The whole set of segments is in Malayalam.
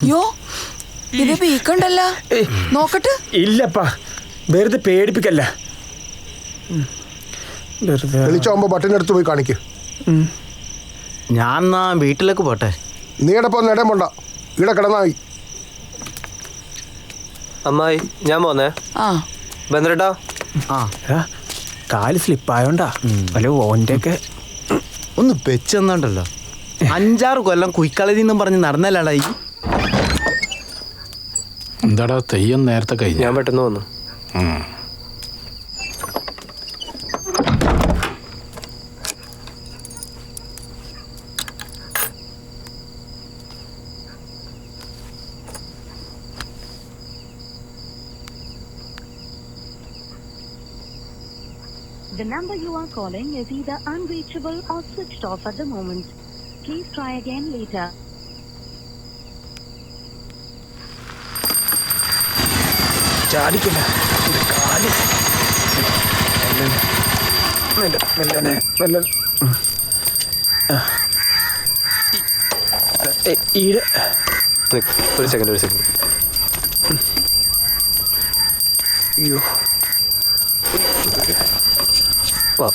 യോ ഇത് വീക്കണ്ടല്ല നോക്കട്ടെ. ഇല്ലപ്പാ, വെറുതെ പേടിപ്പിക്കല്ല. വിളിച്ചാകുമ്പോ ബട്ടനെടുത്ത് പോയി കാണിക്ക്. ഞാൻ എന്നാ വീട്ടിലേക്ക് പോട്ടെ. നീ ഇടപ്പോ നേടം പോണ്ട, ഇവിടെ കിടന്നായി. അമ്മായി ഞാൻ പോന്നേ. ബന്ധട്ടാ. കാല് സ്ലിപ്പായോണ്ടാ വല്ല ഓൻ്റെ ഒക്കെ ഒന്ന് വെച്ചെന്നുണ്ടല്ലോ. 5-6 കൊല്ലം കുയിക്കളരിന്നും പറഞ്ഞ് നടന്നല്ലാടാ ഈ. എന്താടാ തെയ്യം നേരത്തെ കഴിഞ്ഞു? ഞാൻ പെട്ടെന്ന് വന്നു. The number you are calling is either unreachable or switched off at the moment. Please try again later. ചാടിക്കില്ല. കാല് മെല്ലനെ മെല്ലനെ ഈട്. ഒരു സെക്കൻഡ്. അയ്യോ വാ.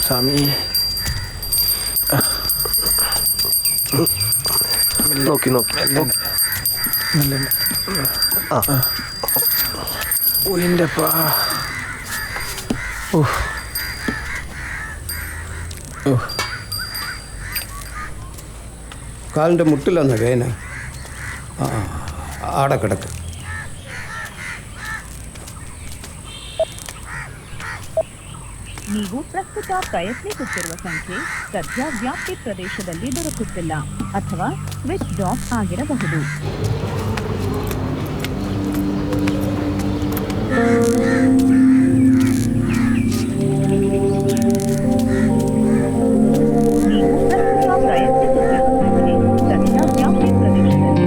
സ്വാമി നോക്കി മെല്ലനെ. ഉയിൻ്റെപ്പാ. കാലിൻ്റെ മുട്ടിലൊന്ന് വേന. ആടെ കിടക്ക്. ನೀವು ಪ್ರಸ್ತುತ ಪ್ರಯತ್ನಿಸುತ್ತಿರುವ ಸಂಖ್ಯೆ ಸದ್ಯ ವ್ಯಾಪ್ತಿ ಪ್ರದೇಶದಲ್ಲಿ ದೊರಕುತ್ತಿಲ್ಲ ಅಥವಾ ಸ್ವಿಚ್ ಆಫ್ ಆಗಿರಬಹುದು. ನೀವು ಪ್ರಸ್ತುತ ಪ್ರಯತ್ನಿಸುತ್ತಿರುವ ಸಂಖ್ಯೆ ಸದ್ಯ ವ್ಯಾಪ್ತಿ ಪ್ರದೇಶದಲ್ಲಿ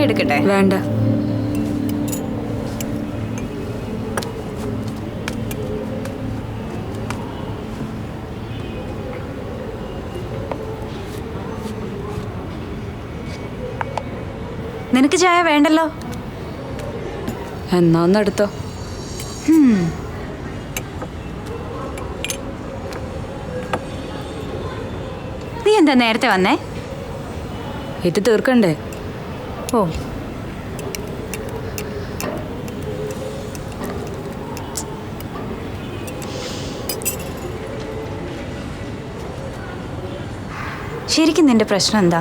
എടുക്കട്ടെ? വേണ്ട. നിനക്ക് ചായ വേണ്ടല്ലോ. എന്നാ ഒന്നെടുത്തോ. നീ എന്താ നേരത്തെ വന്നേ? ഇത് തീർക്കണ്ടേ? ഓ, ശരിക്കും നിന്റെ പ്രശ്നം എന്താ?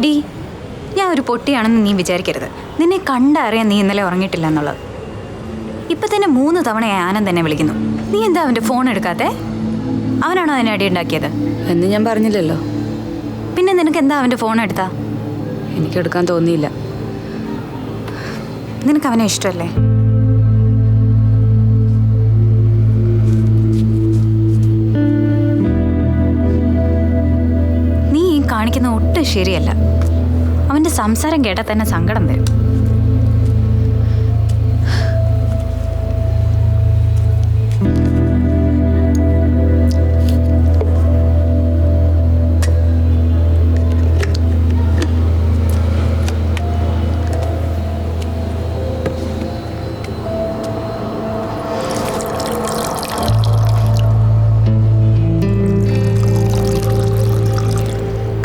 ഡി, ഞാൻ ഒരു പൊട്ടിയാണെന്ന് നീ വിചാരിക്കരുത്. നിന്നെ കണ്ടറിയാൻ നീ ഇന്നലെ ഉറങ്ങിയിട്ടില്ല എന്നുള്ളത്. ഇപ്പൊ തന്നെ 3 തവണയായി ആനന്ദ് എന്നെ വിളിക്കുന്നു. നീ എന്താ അവന്റെ ഫോൺ എടുക്കാത്തെ? അവനാണോ അതിനെ അടി ഉണ്ടാക്കിയത് എന്ന് ഞാൻ പറഞ്ഞില്ലല്ലോ. പിന്നെ നിനക്ക് എന്താ അവന്റെ ഫോൺ എടുത്താ? എനിക്കെടുക്കാൻ തോന്നിയില്ല. നിനക്ക് അവനെ ഇഷ്ടമല്ലേ? നീ കാണിക്കുന്ന ഒട്ടും ശരിയല്ല. അവന്റെ സംസാരം കേട്ടാൽ തന്നെ സങ്കടം വരും.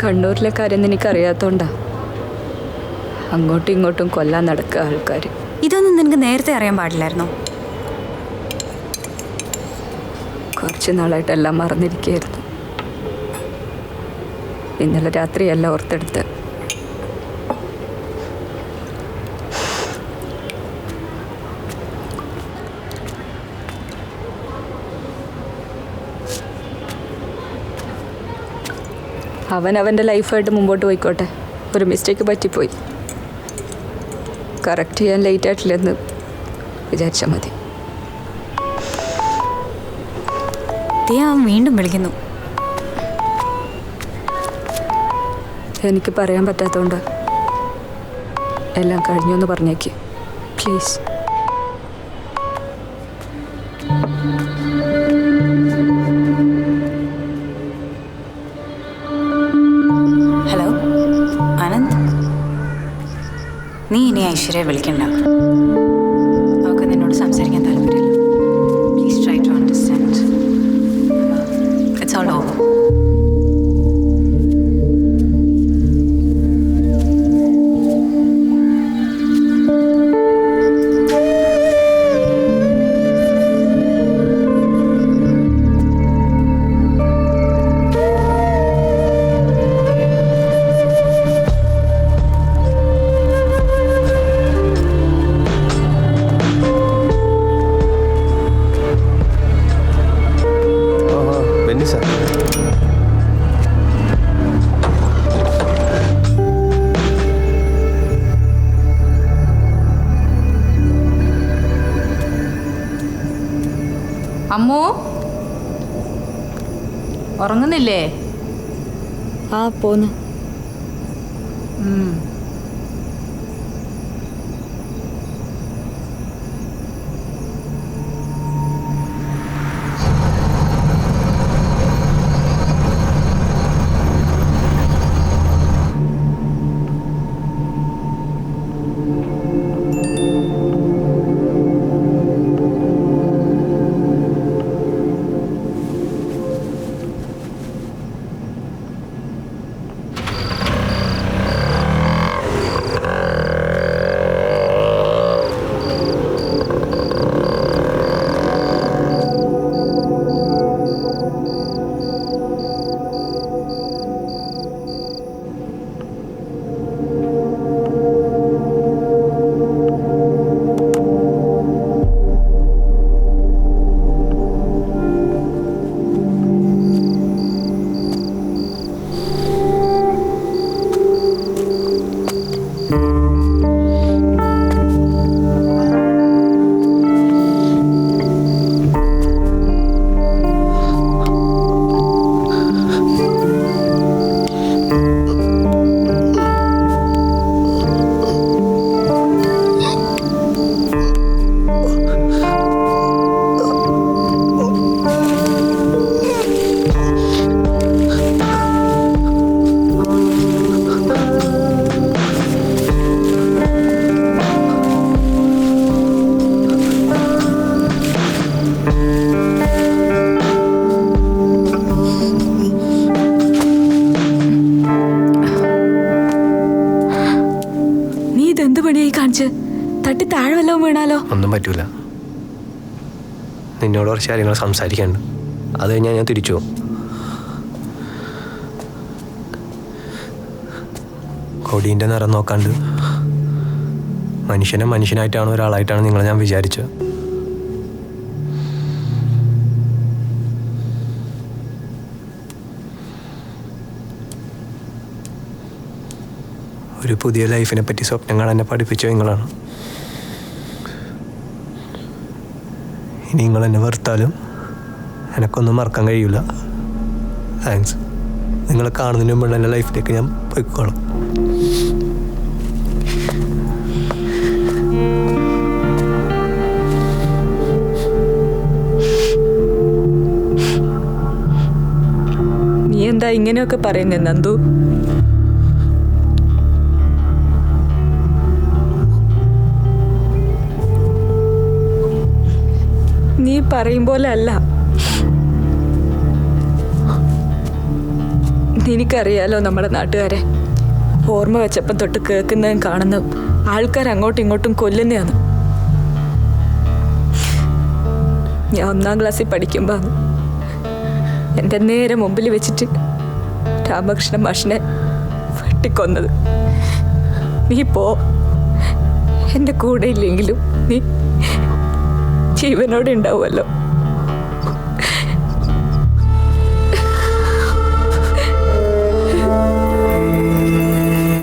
കണ്ണൂരിലെ കാര്യം എനിക്കറിയാത്തോണ്ടാ അങ്ങോട്ടും ഇങ്ങോട്ടും കൊല്ലാൻ നടക്കുക ആൾക്കാർ. ഇതൊന്നും നിനക്ക് നേരത്തെ അറിയാൻ പാടില്ലായിരുന്നോ? കുറച്ച് നാളായിട്ടെല്ലാം മറന്നിരിക്കുകയായിരുന്നു. ഇന്നലെ രാത്രിയല്ല ഓർത്തെടുത്ത്. അവൻ അവൻ്റെ ലൈഫായിട്ട് മുമ്പോട്ട് പോയിക്കോട്ടെ. ഒരു മിസ്റ്റേക്ക് പറ്റിപ്പോയി, കറക്റ്റ് ചെയ്യാൻ ലേറ്റ് ആയിട്ടില്ലെന്ന് വിചാരിച്ചാൽ മതി. അവൻ വീണ്ടും വിളിക്കുന്നു. എനിക്ക് പറയാൻ പറ്റാത്തതുകൊണ്ട് എല്ലാം കഴിഞ്ഞു എന്ന് പറഞ്ഞേക്ക് പ്ലീസ്. ഹലോ ആനന്ദ്, നീ ഇനി ഐശ്വര്യ വിളിക്കണ്ട. അവൾക്ക് നിന്നോട് സംസാരിക്കാൻ താല്പര്യമില്ല. Please try to understand. It's all over. Benny sir, Ammu ഉറങ്ങുന്നില്ലേ? ആ പോന്ന്. തട്ടി താഴെ വല്ലതും വീണാലോ? ഒന്നും പറ്റൂല. നിന്നോട് കുറച്ച് കാര്യങ്ങൾ സംസാരിക്കാനുണ്ട്. അത് കഴിഞ്ഞാൽ ഞാൻ തിരിച്ചു പോകും. കൊടീൻ്റെ നിറം നോക്കാണ്ട് മനുഷ്യനെ മനുഷ്യനായിട്ടാണ്, ഒരാളായിട്ടാണ് നിങ്ങളെ ഞാൻ വിചാരിച്ചത്. ഒരു പുതിയ ലൈഫിനെ പറ്റി സ്വപ്നങ്ങൾ എന്നെ പഠിപ്പിച്ചോ നിങ്ങളാണ്. ഇനി നിങ്ങൾ എന്നെ വെറുത്താലും എനിക്കൊന്നും മറക്കാൻ കഴിയില്ല. താങ്ക്സ്. നിങ്ങളെ കാണുന്നതിന് മുമ്പ് എൻ്റെ ലൈഫിലേക്ക് ഞാൻ പോയിക്കോളാം. നീ എന്താ ഇങ്ങനെയൊക്കെ പറയുന്നേ നന്ദു? നീ പറയും പോലെ അല്ല. നിനക്കറിയാലോ നമ്മുടെ നാട്ടുകാരെ, ഓർമ്മ വെച്ചപ്പം തൊട്ട് കേൾക്കുന്നതും കാണുന്നതും ആൾക്കാർ അങ്ങോട്ടും ഇങ്ങോട്ടും കൊല്ലുന്നതാണ്. ഞാൻ 1ാം ക്ലാസ്സിൽ പഠിക്കുമ്പോൾ എൻ്റെ നേരെ മുമ്പിൽ വെച്ചിട്ട് രാമകൃഷ്ണ മാഷിനെ വെട്ടിക്കൊന്നത്. നീ പോ, എൻ്റെ കൂടെ ഇല്ലെങ്കിലും നീ ജീവനോടെ ഉണ്ടാവുമല്ലോ.